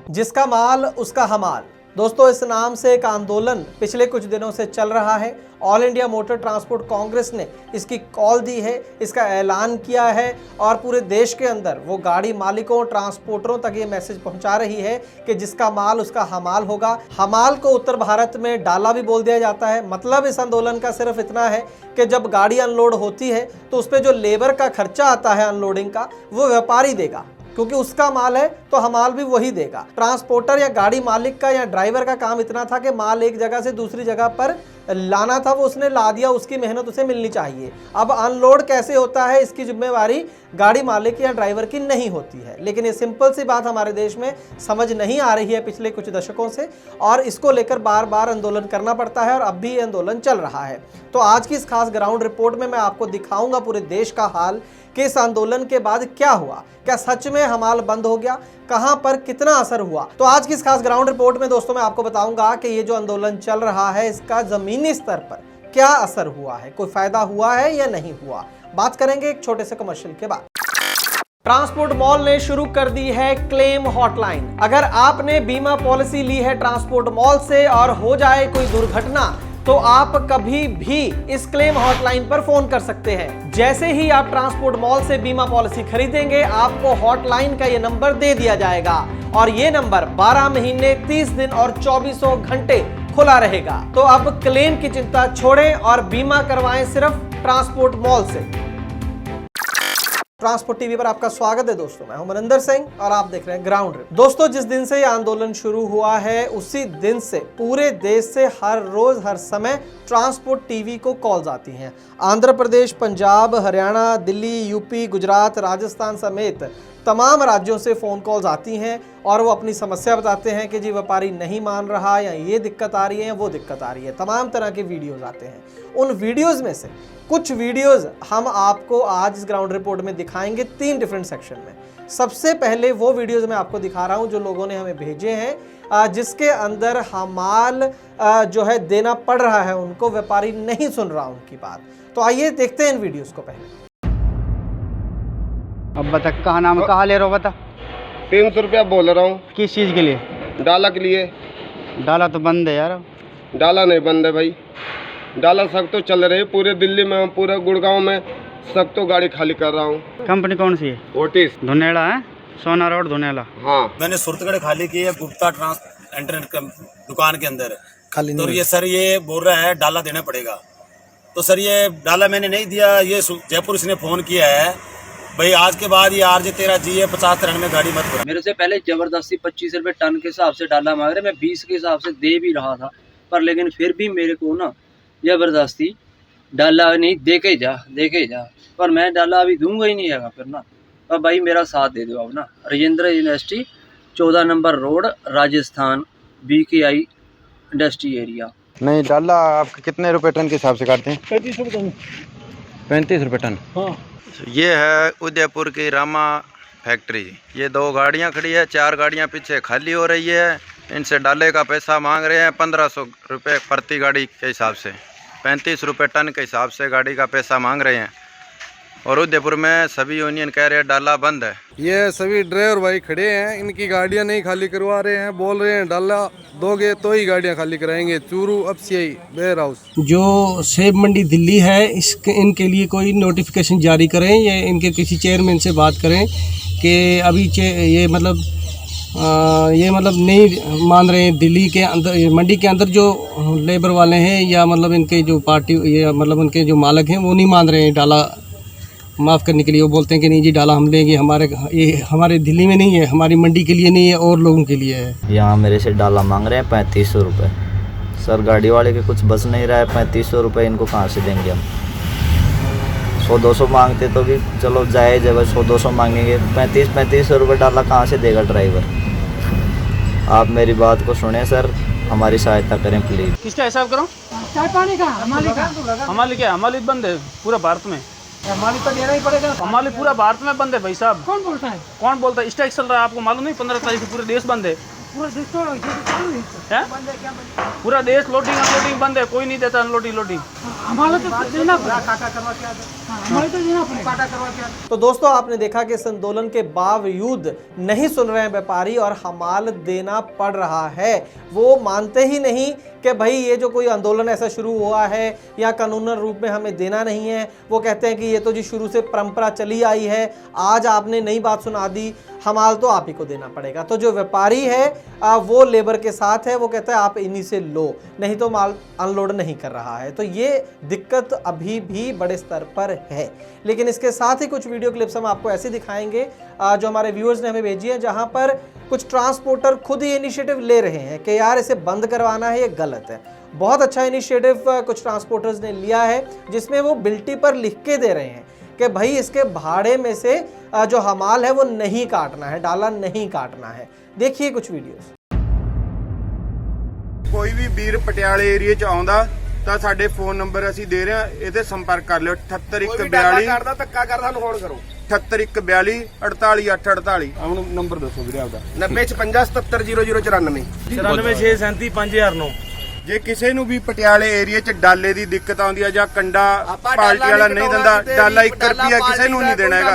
जिसका माल उसका हमाल। दोस्तों, इस नाम से एक आंदोलन पिछले कुछ दिनों से चल रहा है। All India motor transport Congress ने इसकी कॉल दी है, इसका ऐलान किया है और पूरे देश के अंदर वो गाड़ी मालिकों, ट्रांसपोर्टरों तक ये मैसेज पहुंचा रही है कि जिसका माल उसका हमाल होगा। हमाल को उत्तर भारत में डाला भी बोल दिया जाता है। मतलब इस आंदोलन का सिर्फ इतना है कि जब गाड़ी अनलोड होती है तो उस पर जो लेबर का खर्चा आता है अनलोडिंग का, वो व्यापारी देगा, क्योंकि उसका माल है तो हमाल भी वही देगा। ट्रांसपोर्टर या गाड़ी मालिक का या ड्राइवर का काम इतना था कि माल एक जगह से दूसरी जगह पर लाना था, वो उसने ला दिया, उसकी मेहनत उसे मिलनी चाहिए। अब अनलोड कैसे होता है, इसकी जिम्मेवारी गाड़ी मालिक या ड्राइवर की नहीं होती है। लेकिन ये सिंपल सी बात हमारे देश में समझ नहीं आ रही है पिछले कुछ दशकों से, और इसको लेकर बार बार आंदोलन करना पड़ता है और अब भी ये आंदोलन चल रहा है। तो आज की इस खास ग्राउंड रिपोर्ट में मैं आपको दिखाऊंगा पूरे देश का हाल कि इस आंदोलन के बाद क्या हुआ, क्या सच में हमाल बंद हो गया, कहां पर कितना असर हुआ। तो आज की इस खास ग्राउंड रिपोर्ट में दोस्तों मैं आपको बताऊंगा कि ये जो आंदोलन चल रहा है इसका जमीनी स्तर पर क्या असर हुआ है, कोई फायदा हुआ है या नहीं हुआ। बात करेंगे एक छोटे से कमर्शियल के बाद। ट्रांसपोर्ट मॉल ने शुरू कर दी है क्लेम हॉटलाइन। अगर आपने बीमा पॉलिसी ली है ट्रांसपोर्ट मॉल से और हो जाए कोई दुर्घटना, तो आप कभी भी इस क्लेम हॉटलाइन पर फोन कर सकते हैं। जैसे ही आप ट्रांसपोर्ट मॉल से बीमा पॉलिसी खरीदेंगे, आपको हॉटलाइन का ये नंबर दे दिया जाएगा और ये नंबर 12 महीने 30 दिन और 24 घंटे खुला रहेगा। तो अब क्लेम की चिंता छोड़ें और बीमा करवाएं सिर्फ ट्रांसपोर्ट मॉल से। ट्रांसपोर्ट टीवी पर आपका स्वागत है दोस्तों, मैं हूं मनिंदर सिंह और आप देख रहे हैं ग्राउंड रिपोर्ट। दोस्तों, जिस दिन से ये आंदोलन शुरू हुआ है उसी दिन से पूरे देश से हर रोज हर समय ट्रांसपोर्ट टीवी को कॉल्स आती हैं। आंध्र प्रदेश, पंजाब, हरियाणा, दिल्ली, यूपी, गुजरात, राजस्थान समेत तमाम राज्यों से फ़ोन कॉल्स आती हैं और वो अपनी समस्या बताते हैं कि जी व्यापारी नहीं मान रहा, या ये दिक्कत आ रही है, वो दिक्कत आ रही है। तमाम तरह के वीडियोज़ आते हैं। उन वीडियोज़ में से कुछ वीडियोज़ हम आपको आज इस ग्राउंड रिपोर्ट में दिखाएंगे 3 डिफरेंट सेक्शन में। सबसे पहले वो वीडियोज़ मैं आपको दिखा रहा हूँ जो लोगों ने हमें भेजे हैं, जिसके अंदर हमाल जो है देना पड़ रहा है उनको, व्यापारी नहीं सुन रहा उनकी बात। तो आइए देखते हैं इन वीडियोज़ को। पहले अब बता, कहाँ नाम, कहाँ ले रहा हो बता। 300 रुपया बोल रहा हूँ। किस चीज़ के लिए? डाला के लिए। डाला तो बंद है यार। डाला नहीं बंद है भाई, डाला सब तो चल रही है पूरे दिल्ली में, पूरे गुड़गांव में सब तो गाड़ी खाली कर रहा हूँ। कंपनी कौन सी है? ओटिस धुनेला है, सोना रोड धुनेला। हाँ, मैंने सुरतगढ़ खाली की है गुप्ता ट्रांस इंटरनेट दुकान के अंदर खाली। तो ये सर ये बोल रहा है डाला देना पड़ेगा। तो सर ये डाला मैंने नहीं दिया। ये जयपुर इसने फोन किया है भाई आज के बाद ये RJ 13G है 50 में गाड़ी मत करो। मेरे से पहले जबरदस्ती 25 रुपए टन के हिसाब से डाला मांग रहे, मैं 20 के हिसाब से दे भी रहा था, पर लेकिन फिर भी मेरे को ना जबरदस्ती डाला नहीं, दे के जा, पर मैं डाला अभी दूंगा ही नहीं है फिर ना। अब भाई मेरा साथ दे दो अब ना। Rajendra university 14 number road, Rajasthan, BKI industry area. नहीं, डाला आपके कितने रुपए टन के हिसाब से काटते हैं? 35 रुपये टन। 35 रुपए टन। हाँ। ये है उदयपुर की रामा फैक्ट्री। ये 2 गाड़ियां खड़ी है, 4 गाड़ियां पीछे खाली हो रही है। इनसे डाले का पैसा मांग रहे हैं 1500 रुपये प्रति गाड़ी के हिसाब से, 35 रुपये टन के हिसाब से गाड़ी का पैसा मांग रहे हैं। और उदयपुर में सभी यूनियन कह रहे हैं डाला बंद है। ये सभी ड्राइवर भाई खड़े हैं, इनकी गाड़ियां नहीं खाली करवा रहे हैं, बोल रहे हैं डाला दोगे तो ही गाड़ियां खाली कराएंगे। चूरू FCI वेयर हाउस जो सेब मंडी दिल्ली है, इनके लिए कोई नोटिफिकेशन जारी करें या इनके किसी चेयरमैन से बात करें कि अभी ये मतलब नहीं मान रहे हैं। दिल्ली के अंदर, मंडी के अंदर जो लेबर वाले हैं या मतलब इनके जो पार्टी या मतलब उनके जो मालिक हैं वो नहीं मान रहे हैं डाला माफ़ करने के लिए। वो बोलते हैं कि नहीं जी डाला हम लेंगे, हमारे दिल्ली में नहीं है, हमारी मंडी के लिए नहीं है और लोगों के लिए है। यहाँ मेरे से डाला मांग रहे हैं 3500 रुपये। सर गाड़ी वाले के कुछ बस नहीं रहा है, 3500 रुपये इनको कहाँ से देंगे हम। 100-200 मांगते तो भी चलो जायज़ है, 100-200 मांगेंगे, 3500 रुपये डाला कहाँ से देगा ड्राइवर। आप मेरी बात को सुने सर, हमारी सहायता करें प्लीज़। किसका हिसाब करो? चाय पानी का। हमाली बंद है पूरा भारत में। हमारी तो देना ही पड़ेगा। हमाली पूरा भारत में बंद है भाई साहब। कौन बोलता है? कौन बोलता है? स्ट्राइक चल रहा है, आपको मालूम नहीं? 15 तारीख से पूरे देश बंद है। पूरा देश तो पूरा देश लोडिंग अनलोडिंग बंद है, कोई नहीं देता अनलोडिंग। हमारे तो देना पड़ेगा, काटा करवा के हमारे तो देना पड़ेगा, काटा करवा के। तो दोस्तों आपने देखा कि इस आंदोलन के बावजूद नहीं सुन रहे हैं व्यापारी और हमाल देना पड़ रहा है। वो मानते ही नहीं कि भाई ये जो कोई आंदोलन ऐसा शुरू हुआ है या कानूनन रूप में हमें देना नहीं है। वो कहते हैं कि ये तो जी शुरू से परंपरा चली आई है, आज आपने नई बात सुना दी, हमाल तो आप ही को देना पड़ेगा। तो जो व्यापारी है वो लेबर के साथ है, वो कहता है आप इन्हीं से लो, नहीं तो माल अनलोड नहीं कर रहा है। तो ये दिक्कत अभी भी बड़े स्तर पर है। लेकिन इसके साथ ही कुछ वीडियो क्लिप्स हम आपको ऐसे दिखाएंगे जो हमारे व्यूअर्स ने हमें भेजी है, जहां पर कुछ ट्रांसपोर्टर खुद ही इनिशिएटिव ले रहे हैं कि यार इसे बंद करवाना है, ये गलत है। बहुत अच्छा इनिशिएटिव कुछ ट्रांसपोर्टर्स ने लिया है, जिसमें वो बिल्टी पर लिख के दे रहे हैं कि भाई इसके भाड़े में से जो हमाल है वो नहीं काटना है, डाला नहीं काटना है। देखिए कुछ वीडियोस। ਕੋਈ ਵੀ ਵੀਰ ਪਟਿਆਲੇ ਏਰੀਆ ਚ ਆਉਂਦਾ ਤਾਂ ਸਾਡੇ ਫੋਨ ਨੰਬਰ ਅਸੀਂ ਦੇ ਰਹੇ ਹਾਂ, ਇਹਦੇ ਸੰਪਰਕ ਕਰ ਲਿਓ 78142 ਕਰਦਾ ਧੱਕਾ ਕਰਦਾ ਨੂੰ ਫੋਨ ਕਰੋ 78142 48848। ਹੁਣ ਨੰਬਰ ਦੱਸੋ ਵੀਰੇ ਆਪਦਾ 9055770094 946375009। ਜੇ ਕਿਸੇ ਨੂੰ ਵੀ ਪਟਿਆਲੇ ਏਰੀਆ ਚ ਡਾਲੇ ਦੀ ਦਿੱਕਤ ਆਉਂਦੀ ਆ ਜਾਂ ਕੰਡਾ ਪਾਰਟੀ ਵਾਲਾ ਨਹੀਂ ਦਿੰਦਾ, ਡਾਲਾ 1 ਰੁਪਿਆ ਕਿਸੇ ਨੂੰ ਨਹੀਂ ਦੇਣਾ ਹੈਗਾ।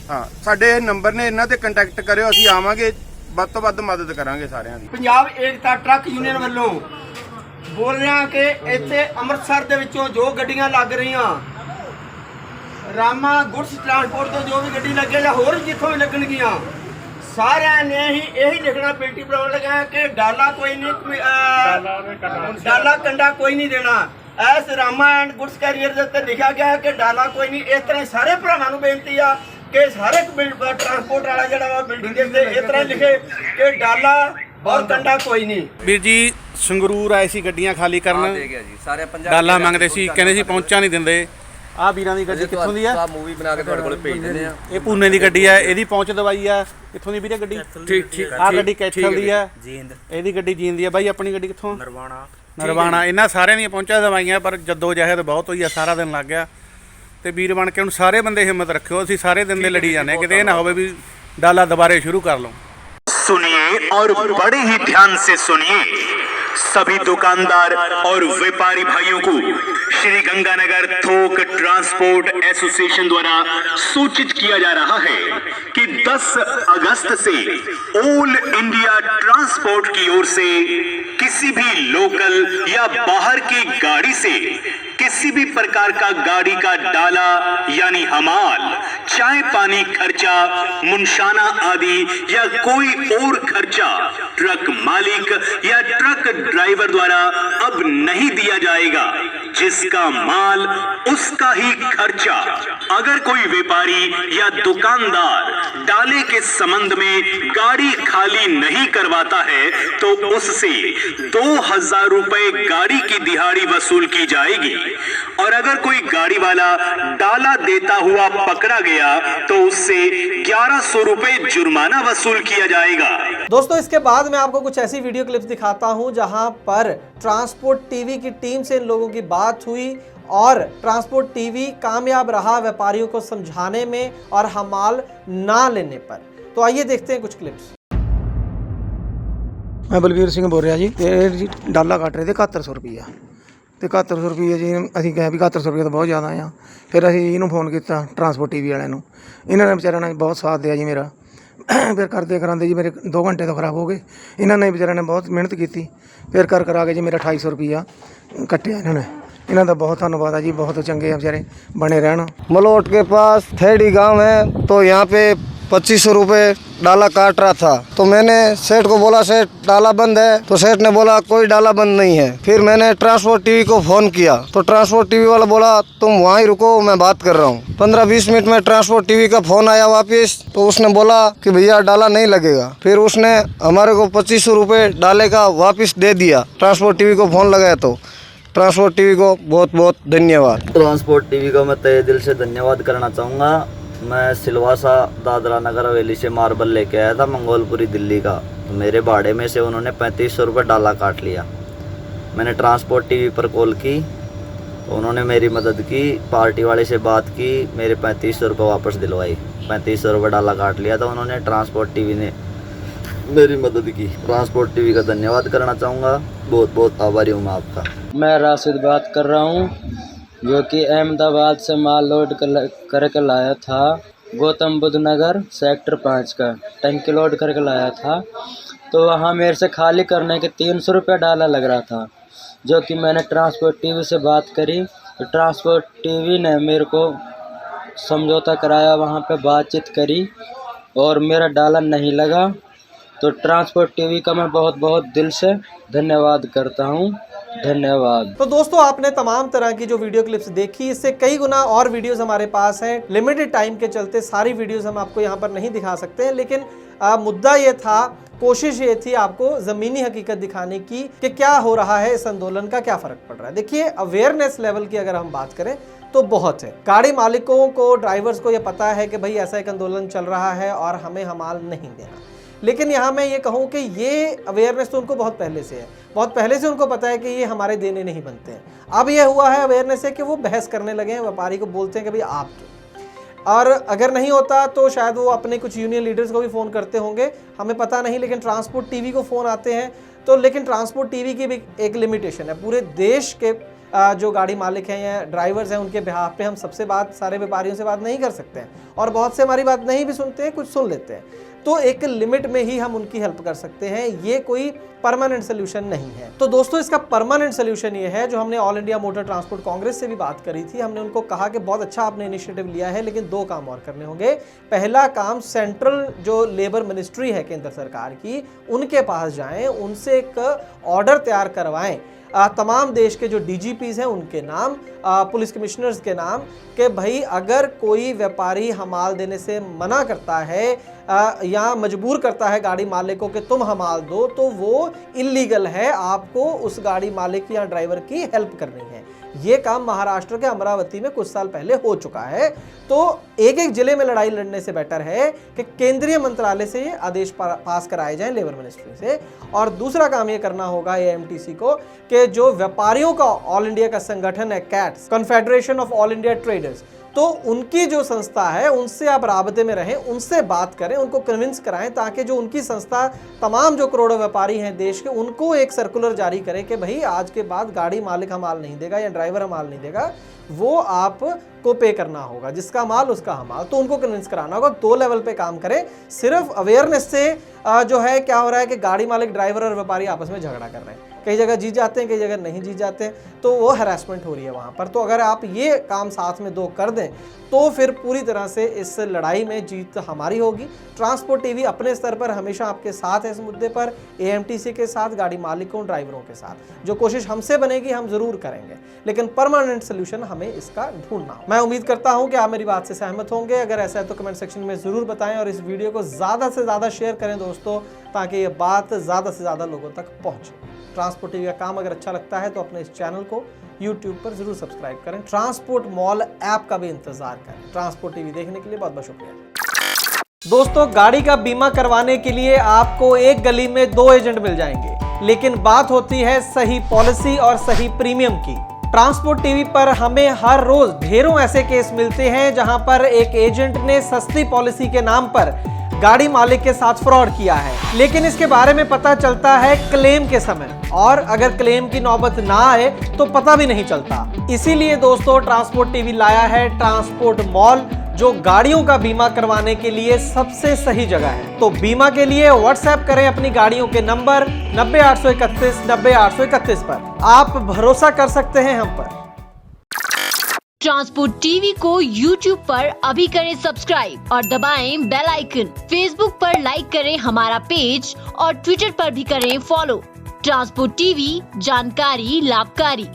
ਹਾਂ ਸਾਡੇ ਇਹ ਨੰਬਰ ਨੇ, ਇਹਨਾਂ ਤੇ ਕੰਟੈਕਟ ਕਰਿਓ, ਅਸੀਂ ਆਵਾਂਗੇ, ਵੱਧ ਤੋਂ ਵੱਧ ਮਦਦ ਕਰਾਂਗੇ ਸਾਰਿਆਂ ਦੀ। ਪੰਜਾਬ ਏਕਤਾ ਟਰੱਕ ਯੂਨੀਅਨ ਵੱਲੋਂ ਬੋਲ ਰਿਹਾ ਕਿ ਇੱਥੇ ਅੰਮ੍ਰਿਤਸਰ ਦੇ ਵਿੱਚੋਂ ਜੋ ਗੱਡੀਆਂ ਲੱਗ ਰਹੀਆਂ, ਰਾਮਾ ਗੁੱਡਸ ਟਰਾਂਸਪੋਰਟ ਤੋਂ ਜੋ ਵੀ ਗੱਡੀ ਲੱਗੇ ਜਾਂ ਹੋਰ ਜਿੱਥੋਂ ਵੀ ਲੱਗਣਗੀਆਂ, ਸਾਰਿਆਂ ਨੇ ਹੀ ਇਹੀ ਲਿਖਣਾ ਬਿਲਟੀ ਬਣਾਉਣ ਲੱਗਾ ਕਿ ਡਾਲਾ ਕੋਈ ਨਹੀਂ, ਡਾਲਾ ਕੰਡਾ ਕੋਈ ਨਹੀਂ ਦੇਣਾ। S Rama and goods carrier ਦੇ ਉੱਤੇ ਲਿਖਿਆ ਗਿਆ ਕਿ ਡਾਲਾ ਕੋਈ ਨਹੀਂ। ਇਸ ਤਰ੍ਹਾਂ ਸਾਰੇ ਭਰਾਵਾਂ ਨੂੰ ਬੇਨਤੀ ਆ कि सारे ट्रांसपोर्ट वाला जड़ा बिल्डिंग के इस तरह लिखे कि डाला और कंडा कोई नहीं। ਵੀਰ ਜੀ ਸੰਗਰੂਰ ਆਏ ਸੀ ਗੱਡੀਆਂ ਖਾਲੀ ਕਰਨ, ਡਾਲਾ ਮੰਗਦੇ ਸੀ, ਕਹਿੰਦੇ ਸੀ ਪਹੁੰਚਾ ਨਹੀਂ ਦਿੰਦੇ। ਆਹ ਵੀਰਾਂ ਦੀ ਗੱਡੀ ਕਿੱਥੋਂ ਦੀ ਆ? ਮੂਵੀ ਬਣਾ ਕੇ ਤੁਹਾਡੇ ਕੋਲ ਭੇਜ ਦਿੰਦੇ ਆ। ਇਹ ਪੂਨੇ ਦੀ ਗੱਡੀ ਆ, ਇਹਦੀ ਪਹੁੰਚ ਦਵਾਈ ਆ। ਕਿੱਥੋਂ ਦੀ ਵੀਰੇ ਗੱਡੀ? ਠੀਕ। ਆਹ ਗੱਡੀ ਕੈਥਲ ਦੀ ਆ, ਜੀਂਦ। ਇਹਦੀ ਗੱਡੀ ਜੀਂਦ ਦੀ ਆ। ਬਾਈ ਆਪਣੀ ਗੱਡੀ ਕਿੱਥੋਂ? ਨਰਵਾਣਾ। ਇਹਨਾਂ ਸਾਰਿਆਂ ਦੀਆਂ ਪਹੁੰਚਾ ਦਵਾਈਆਂ, ਪਰ ਜੱਦੋ ਜਹਿਦ ਬਹੁਤ ਹੋਈ ਆ, ਸਾਰਾ ਦਿਨ ਲੱਗ ਗਿਆ। ਤੇ ਵੀਰ ਬਣ ਕੇ ਹੁਣ ਸਾਰੇ ਬੰਦੇ ਹਿੰਮਤ ਰੱਖਿਓ, ਅਸੀਂ ਸਾਰੇ ਦਿਨ ਦੇ ਲੜੀ ਜਾਂਦੇ, ਕਿਤੇ ਇਹ ਨਾ ਹੋਵੇ ਵੀ ਡਾਲਾ ਦੁਬਾਰੇ शुरू कर लो। सुनिए और बड़े ही ध्यान से सुनिए, सभी दुकानदार और व्यापारी भाइयों को श्री गंगानगर थोक ट्रांसपोर्ट एसोसिएशन द्वारा सूचित किया जा रहा है कि 10 अगस्त से ऑल इंडिया ट्रांसपोर्ट की ओर से किसी भी लोकल या बाहर की गाड़ी से किसी भी प्रकार का गाड़ी का डाला यानी हमाल, चाय पानी खर्चा, मुनशाना आदि या कोई और खर्चा ट्रक मालिक या ट्रक ड्राइवर द्वारा अब नहीं दिया जाएगा। जिसका माल उसका ही खर्चा। अगर कोई व्यापारी या दुकानदार डाले के संबंध में गाड़ी खाली नहीं करवाता है तो उससे 2000 रुपए गाड़ी की दिहाड़ी वसूल की जाएगी। और अगर कोई गाड़ी वाला डाला देता हुआ पकड़ा गया तो उससे 1100 रुपए जुर्माना वसूल किया जाएगा। दोस्तों इसके बाद मैं आपको कुछ ऐसी वीडियो क्लिप्स दिखाता हूं जहां पर ट्रांसपोर्ट टीवी की टीम से इन लोगों की बात हुई और ट्रांसपोर्ट टीवी कामयाब रहा व्यापारियों को समझाने में और हमाल ना लेने पर। तो आइए देखते हैं कुछ क्लिप्स। मैं बलवीर सिंह बोल रहा जी डाला काट रहे थे 7100 रुपया तो 7100 रुपये जी असीं कहा भी 7100 रुपये तो बहुत ज़्यादा आ। फिर असीं इहनूं फोन किया ट्रांसपोर्ट टीवी वाले नूं, इन्होंने बेचारिਆਂ ने बहुत साथ दिया जी मेरा। फिर करते कराते जी मेरे 2 घंटे तो खराब हो गए। इन्होंने बेचारिਆਂ ने बहुत मेहनत की, फिर कर करा के जी मेरा 2800 रुपया कट्टिया इन्होंने। इन्हों का बहुत धन्यवाद है जी, बहुत चंगे बेचारे बने रहना। मलोट के पास थेड़ी गांव है, तो यहाँ पे 2500 रुपये डाला काट रहा था। तो मैंने सेठ को बोला सेठ डाला बंद है, तो सेठ ने बोला कोई डाला बंद नहीं है। फिर मैंने ट्रांसपोर्ट टीवी को फ़ोन किया तो ट्रांसपोर्ट टीवी वाला बोला तुम वहीं रुको मैं बात कर रहा हूँ। 15-20 मिनट में ट्रांसपोर्ट टीवी का फ़ोन आया वापस, तो उसने बोला कि भैया डाला नहीं लगेगा। फिर उसने हमारे को 2500 रुपये डाले का वापस दे दिया। ट्रांसपोर्ट टीवी को फ़ोन लगाया तो ट्रांसपोर्ट टीवी को बहुत बहुत धन्यवाद। ट्रांसपोर्ट टीवी को मैं तहे दिल से धन्यवाद करना चाहूँगा। मैं सिलवासा दादरा नगर हवेली से मार्बल लेके आया था मंगोलपुरी दिल्ली का, तो मेरे भाड़े में से उन्होंने 3500 रुपये डाला काट लिया। मैंने ट्रांसपोर्ट टीवी पर कॉल की तो उन्होंने मेरी मदद की, पार्टी वाले से बात की, मेरे 3500 रुपये वापस दिलवाई। 3500 रुपये डाला काट लिया था उन्होंने। ट्रांसपोर्ट टीवी ने मेरी मदद की। ट्रांसपोर्ट टीवी का धन्यवाद करना चाहूँगा, बहुत बहुत आभारी हूँ मैं आपका। मैं राशिद बात कर रहा हूँ, जो कि अहमदाबाद से माल लोड करके लाया था, गौतम बुद्ध नगर सेक्टर 5 का टंकी लोड करके लाया था। तो वहाँ मेरे से खाली करने के 300 रुपये डाला लग रहा था, जो कि मैंने ट्रांसपोर्ट टीवी से बात करी तो ट्रांसपोर्ट टीवी ने मेरे को समझौता कराया, वहाँ पे बातचीत करी और मेरा डाला नहीं लगा। तो ट्रांसपोर्ट टीवी का मैं बहुत बहुत दिल से धन्यवाद करता हूँ। धन्यवाद। तो दोस्तों, आपने तमाम तरह की जो वीडियो क्लिप्स देखी, इससे कई गुना और वीडियोस हमारे पास हैं। लिमिटेड टाइम के चलते सारी वीडियोस हम आपको यहाँ पर नहीं दिखा सकते हैं, लेकिन मुद्दा ये था, कोशिश ये थी आपको ज़मीनी हकीकत दिखाने की कि क्या हो रहा है, इस आंदोलन का क्या फ़र्क पड़ रहा है। देखिए, अवेयरनेस लेवल की अगर हम बात करें तो बहुत है। गाड़ी मालिकों को, ड्राइवर्स को ये पता है कि भाई ऐसा एक आंदोलन चल रहा है और हमें हमाल नहीं देना। लेकिन यहाँ मैं ये कहूँ कि ये अवेयरनेस तो उनको बहुत पहले से है, बहुत पहले से उनको पता है कि ये हमारे देने नहीं बनते हैं। अब ये हुआ है अवेयरनेस है कि वो बहस करने लगे हैं, व्यापारी को बोलते हैं कि भाई आप क्यों। और अगर नहीं होता तो शायद वो अपने कुछ यूनियन लीडर्स को भी फ़ोन करते होंगे, हमें पता नहीं, लेकिन ट्रांसपोर्ट टीवी को फ़ोन आते हैं। तो लेकिन ट्रांसपोर्ट टीवी की भी एक लिमिटेशन है। पूरे देश के जो गाड़ी मालिक हैं या ड्राइवर्स हैं, उनके बिहाफ पे हम सबसे बात, सारे व्यापारियों से बात नहीं कर सकते हैं, और बहुत से हमारी बात नहीं भी सुनते हैं, कुछ सुन लेते हैं। तो एक लिमिट में ही हम उनकी हेल्प कर सकते हैं, ये कोई परमानेंट सोल्यूशन नहीं है। तो दोस्तों, इसका परमानेंट सोल्यूशन ये है, जो हमने all India motor transport Congress से भी बात करी थी। हमने उनको कहा कि बहुत अच्छा आपने इनिशिएटिव लिया है, लेकिन 2 काम और करने होंगे। पहला काम, सेंट्रल जो लेबर मिनिस्ट्री है केंद्र सरकार की, उनके पास जाएं, उनसे एक ऑर्डर तैयार करवाएं तमाम देश के जो डीजीपीज हैं उनके नाम, पुलिस कमिश्नर्स के नाम, कि भाई अगर कोई व्यापारी हमाल देने से मना करता है या मजबूर करता है गाड़ी मालिक को कि तुम हमाल दो, तो वो इलीगल है, आपको उस गाड़ी मालिक या ड्राइवर की हेल्प करनी है। ये काम महाराष्ट्र के अमरावती में कुछ साल पहले हो चुका है। तो एक एक जिले में लड़ाई लड़ने से बेटर है कि केंद्रीय मंत्रालय से ये आदेश पास कराए जाएं, लेबर मिनिस्ट्री से। और दूसरा काम ये करना होगा एएमटीसी को कि जो व्यापारियों का ऑल इंडिया का संगठन है, cats, confederation of all India traders, तो उनकी जो संस्था है उनसे आप राबते में रहें, उनसे बात करें, उनको कन्विंस कराएं, ताकि जो उनकी संस्था तमाम जो करोड़ों व्यापारी हैं देश के, उनको एक सर्कुलर जारी करें कि भाई आज के बाद गाड़ी मालिक हमाल नहीं देगा या ड्राइवर हमाल नहीं देगा, वो आपको पे करना होगा, जिसका माल उसका हमाल। तो उनको कन्विंस कराना होगा। 2 लेवल पे काम करें। सिर्फ अवेयरनेस से जो है क्या हो रहा है कि गाड़ी मालिक, ड्राइवर और व्यापारी आपस में झगड़ा कर रहे हैं, कई जगह जीत जाते हैं, कई जगह नहीं जीत जाते हैं, तो वो हरासमेंट हो रही है वहाँ पर। तो अगर आप ये काम साथ में 2 कर दें तो फिर पूरी तरह से इस लड़ाई में जीत हमारी होगी। ट्रांसपोर्ट टीवी अपने स्तर पर हमेशा आपके साथ है इस मुद्दे पर, एएमटीसी के साथ, गाड़ी मालिकों, ड्राइवरों के साथ। जो कोशिश हमसे बनेगी हम ज़रूर करेंगे, लेकिन परमानेंट सोल्यूशन हमें इसका ढूंढना हो। मैं उम्मीद करता हूँ कि आप मेरी बात से सहमत होंगे। अगर ऐसा है तो कमेंट सेक्शन में ज़रूर बताएं और इस वीडियो को ज़्यादा से ज़्यादा शेयर करें दोस्तों, ताकि ये बात ज़्यादा से ज़्यादा लोगों तक पहुँचे। ट्रांसपोर्ट टीवी का काम अगर अच्छा लगता है तो अपने इस चैनल को YouTube पर जरूर सब्सक्राइब करें। ट्रांसपोर्ट मॉल ऐप का भी इंतजार करें। ट्रांसपोर्ट टीवी देखने के लिए बहुत बहुत शुक्रिया। दोस्तों, गाड़ी का बीमा करवाने के लिए आपको एक गली में 2 एजेंट मिल जाएंगे, लेकिन बात होती है सही पॉलिसी और सही प्रीमियम की। ट्रांसपोर्ट टीवी पर हमें हर रोज ढेरों ऐसे केस मिलते हैं जहां पर एक एजेंट ने सस्ती पॉलिसी के नाम पर गाड़ी मालिक के साथ फ्रॉड किया है, लेकिन इसके बारे में पता चलता है क्लेम के समय, और अगर क्लेम की नौबत ना आए तो पता भी नहीं चलता। इसीलिए दोस्तों, ट्रांसपोर्ट टीवी लाया है ट्रांसपोर्ट मॉल, जो गाड़ियों का बीमा करवाने के लिए सबसे सही जगह है। तो बीमा के लिए व्हाट्सएप करें अपनी गाड़ियों के नंबर 90-831 90-831 पर। आप भरोसा कर सकते हैं हम पर। ट्रांसपोर्ट टीवी को YouTube पर अभी करें सब्सक्राइब और दबाएं बेल आइकन। Facebook पर लाइक करें हमारा पेज और Twitter पर भी करें फॉलो। ट्रांसपोर्ट टीवी, जानकारी लाभकारी।